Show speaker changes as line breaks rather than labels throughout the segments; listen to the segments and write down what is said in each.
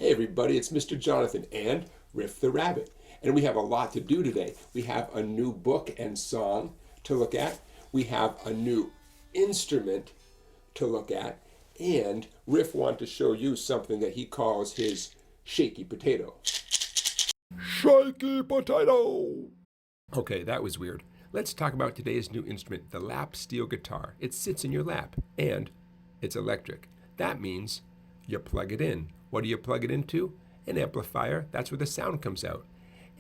Hey everybody, it's Mr. Jonathan and Riff the Rabbit. And we have a lot to do today. We have a new book and song to look at. We have a new instrument to look at. And Riff wanted to show you something that he calls his Shaky Potato. Shaky Potato! Okay, that was weird. Let's talk about today's new instrument, the lap steel guitar. It sits in your lap and it's electric. That means you plug it in. What do you plug it into? An amplifier. That's where the sound comes out.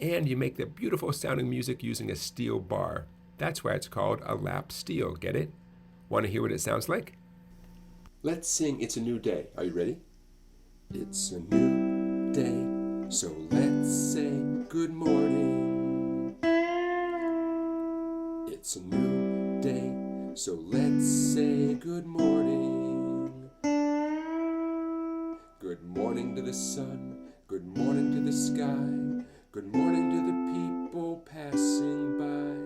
And you make the beautiful sounding music using a steel bar. That's why it's called a lap steel. Get it? Want to hear what it sounds like? Let's sing It's a New Day. Are you ready? It's a new day, so let's say good morning. It's a new day, so let's say good morning. Good morning to the sun, good morning to the sky, good morning to the people passing by.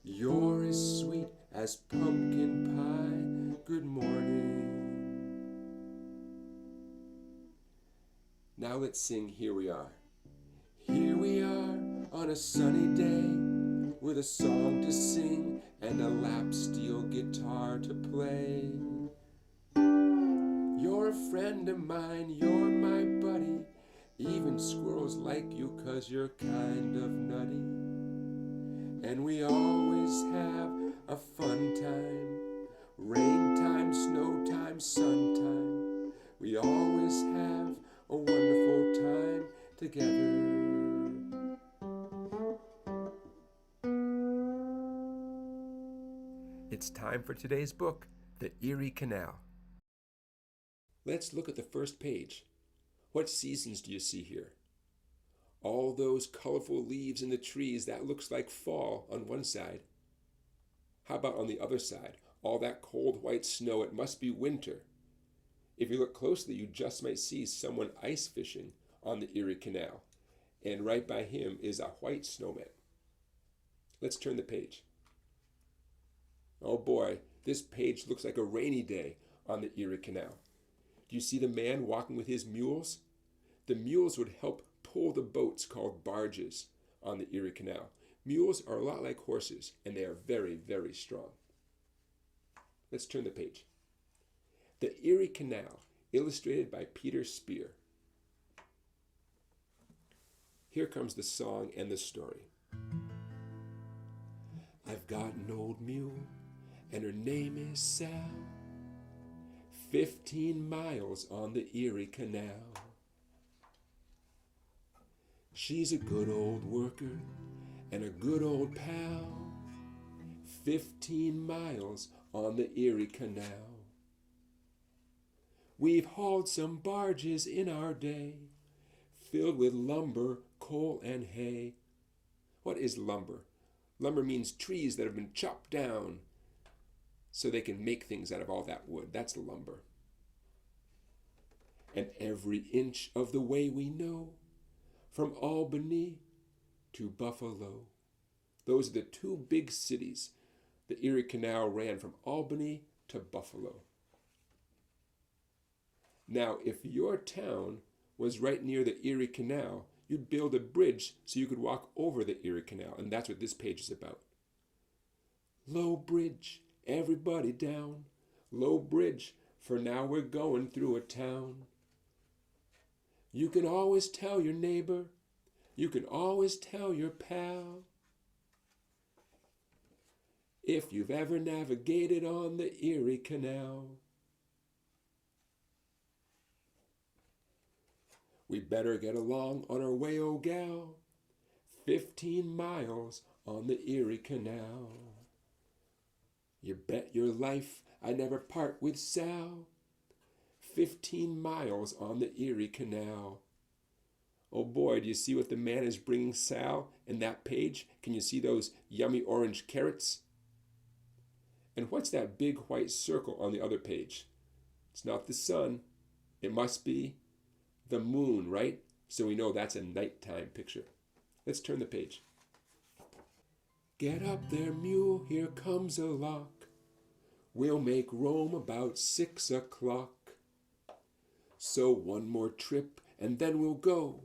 You're as sweet as pumpkin pie, good morning. Now let's sing Here We Are. Here we are on a sunny day, with a song to sing and a lap steel guitar to play. You're a friend of mine, you're my buddy. Even squirrels like you 'cause you're kind of nutty. And we always have a fun time. Rain time, snow time, sun time. We always have a wonderful time together. It's time for today's book, The Erie Canal. Let's look at the first page. What seasons do you see here? All those colorful leaves in the trees, that looks like fall on one side. How about on the other side? All that cold white snow, it must be winter. If you look closely, you just might see someone ice fishing on the Erie Canal. And right by him is a white snowman. Let's turn the page. Oh boy, this page looks like a rainy day on the Erie Canal. Do you see the man walking with his mules? The mules would help pull the boats called barges on the Erie Canal. Mules are a lot like horses, and they are very, very strong. Let's turn the page. The Erie Canal, illustrated by Peter Spier. Here comes the song and the story. I've got an old mule, and her name is Sal. 15 miles on the Erie Canal. She's a good old worker and a good old pal. 15 miles on the Erie Canal. We've hauled some barges in our day, filled with lumber, coal, and hay. What is lumber? Lumber means trees that have been chopped down so they can make things out of all that wood. That's lumber. And every inch of the way we know, from Albany to Buffalo. Those are the two big cities. The Erie Canal ran from Albany to Buffalo. Now, if your town was right near the Erie Canal, you'd build a bridge so you could walk over the Erie Canal, and that's what this page is about. Low bridge, everybody down. Low bridge, for now we're going through a town. You can always tell your neighbor, you can always tell your pal. If you've ever navigated on the Erie Canal. We better get along on our way, oh gal. 15 miles on the Erie Canal. You bet your life I never part with Sal. 15 miles on the Erie Canal. Oh boy, do you see what the man is bringing Sal in that page? Can you see those yummy orange carrots? And what's that big white circle on the other page? It's not the sun. It must be the moon, right? So we know that's a nighttime picture. Let's turn the page. Get up there, mule, here comes a lock. We'll make Rome about 6 o'clock. So one more trip and then we'll go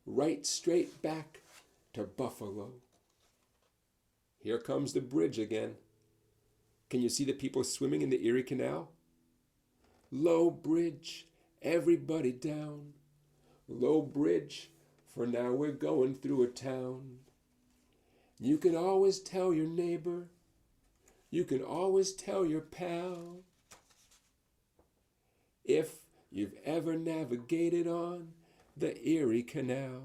right straight back to Buffalo. Here comes the bridge again. Can you see the people swimming in the Erie Canal? Low bridge, everybody down. Low bridge, for now we're going through a town. You can always tell your neighbor, you can always tell your pal, if you've ever navigated on the Erie Canal.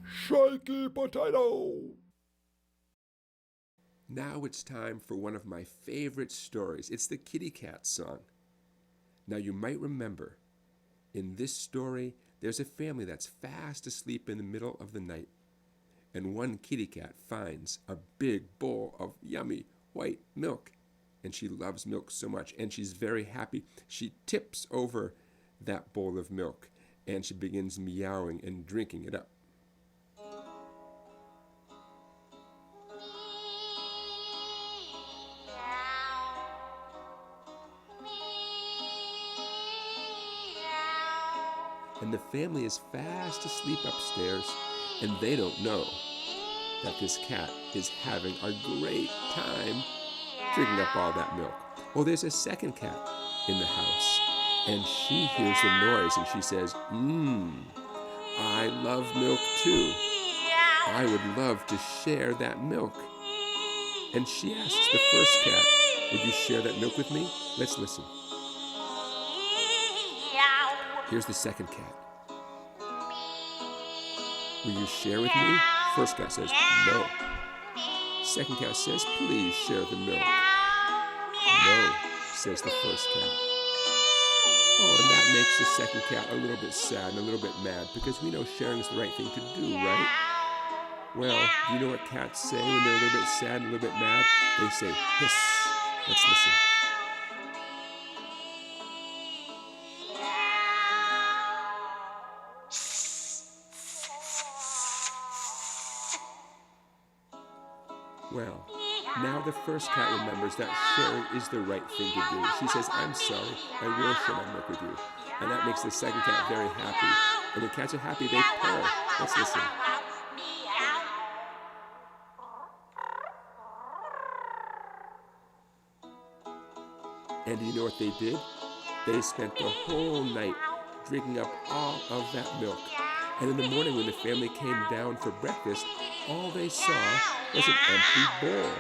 Shaky Potato! Now it's time for one of my favorite stories. It's the Kitty Cat song. Now you might remember, in this story, there's a family that's fast asleep in the middle of the night. And one kitty cat finds a big bowl of yummy white milk. And she loves milk so much, and she's very happy. She tips over that bowl of milk, and she begins meowing and drinking it up. And the family is fast asleep upstairs, and they don't know that this cat is having a great time drinking up all that milk. Well, there's a second cat in the house, and she hears the noise, and she says, I love milk too. I would love to share that milk. And she asks the first cat, would you share that milk with me? Let's listen. Here's the second cat. Will you share with me? First cat says, no. Second cat says, please share the milk. No, says the first cat. Oh, and that makes the second cat a little bit sad and a little bit mad, because we know sharing is the right thing to do, right? Well, do you know what cats say when they're a little bit sad and a little bit mad? They say, hiss. Let's listen. Well, now the first cat remembers that sharing is the right thing to do. She says, I'm sorry, I will share my milk with you. And that makes the second cat very happy. And when cats are happy, they purr. Let's listen. And do you know what they did? They spent the whole night drinking up all of that milk. And in the morning when the family came down for breakfast, all they saw was an empty bowl.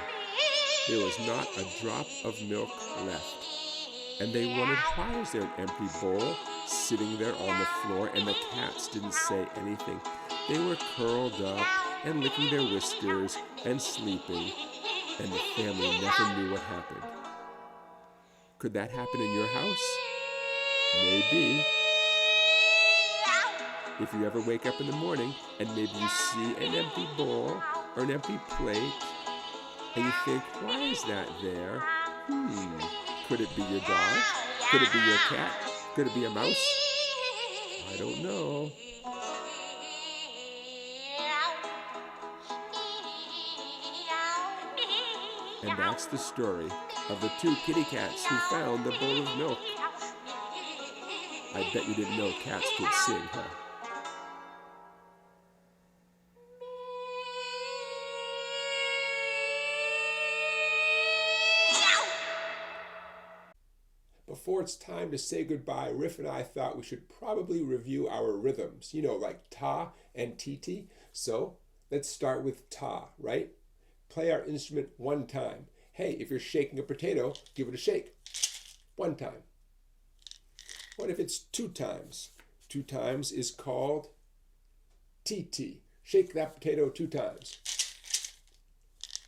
There was not a drop of milk left. And they wondered, why is there an empty bowl sitting there on the floor? And the cats didn't say anything. They were curled up and licking their whiskers and sleeping. And the family never knew what happened. Could that happen in your house? Maybe. If you ever wake up in the morning and maybe you see an empty bowl or an empty plate, and you think, why is that there? Could it be your dog? Could it be your cat? Could it be a mouse? I don't know. And that's the story of the two kitty cats who found the bowl of milk. I bet you didn't know cats could sing, huh? Before it's time to say goodbye, Riff and I thought we should probably review our rhythms, like ta and titi. So let's start with ta, right? Play our instrument one time. Hey, if you're shaking a potato, give it a shake. One time. What if it's two times? Two times is called titi. Shake that potato two times.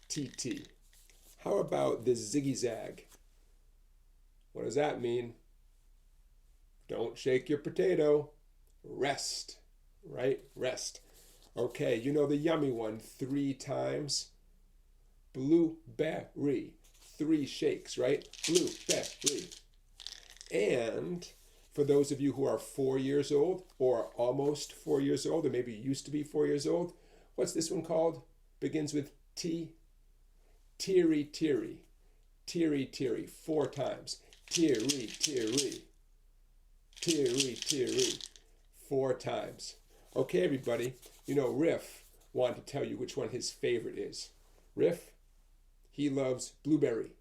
Titi. How about the ziggy zag? What does that mean? Don't shake your potato. Rest, right? Rest. Okay, you know the yummy one, three times. Blueberry. Three shakes, right? Blueberry. And for those of you who are 4 years old or almost 4 years old, or maybe used to be 4 years old, what's this one called? Begins with T. Teary, teary. Teary, teary. 4 times. Teary, teary. Peary, Peary. 4 times. Okay, everybody. You know, Riff wanted to tell you which one his favorite is. Riff, he loves blueberry.